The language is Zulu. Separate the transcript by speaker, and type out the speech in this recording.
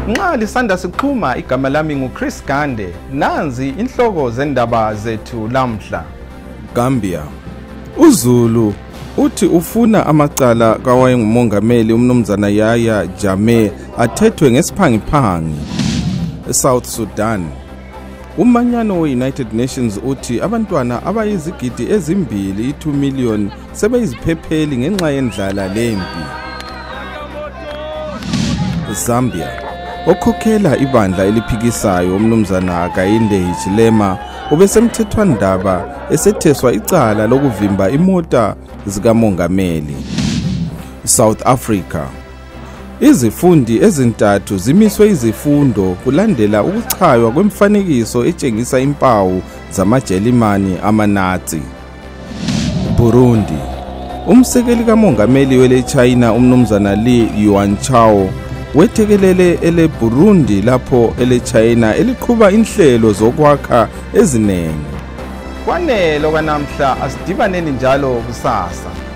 Speaker 1: Nxa lisanda siqhuma igama lami nguChris Gande, nanzi inhloko zendaba zethu lamhla.
Speaker 2: Gambia. uZulu uthi ufuna amacala kawayengumongameli umnumzana Yahya Jammeh athethwe ngesiphangiphangi. South Sudan. Umanyano we-United Nations uthi abantwana abayizigidi ezimbili 2 million sebeyiziphepheli ngenxa yendlala lempi. Zambia. Okhokhela ibandla eliphikisayo umnumzana Hakainde Hichilema ubesemthethwandaba esetheswa icala lokuvimba imota zikamongameli. South Africa. Izifundi ezintathu zimiswe izifundo kulandela ukuchaywa kwemfanekiso etshengisa impawu zamaJalimani amaNazi. Burundi. Umsekeli kamongameli wele China umnumzana Li Yuanchao wethekelele ele Burundi lapho ele China eliqhuba inhlelo zokwakha ezinengi.
Speaker 1: Kwanele kwanamhla asidibaneni njalo kusasa.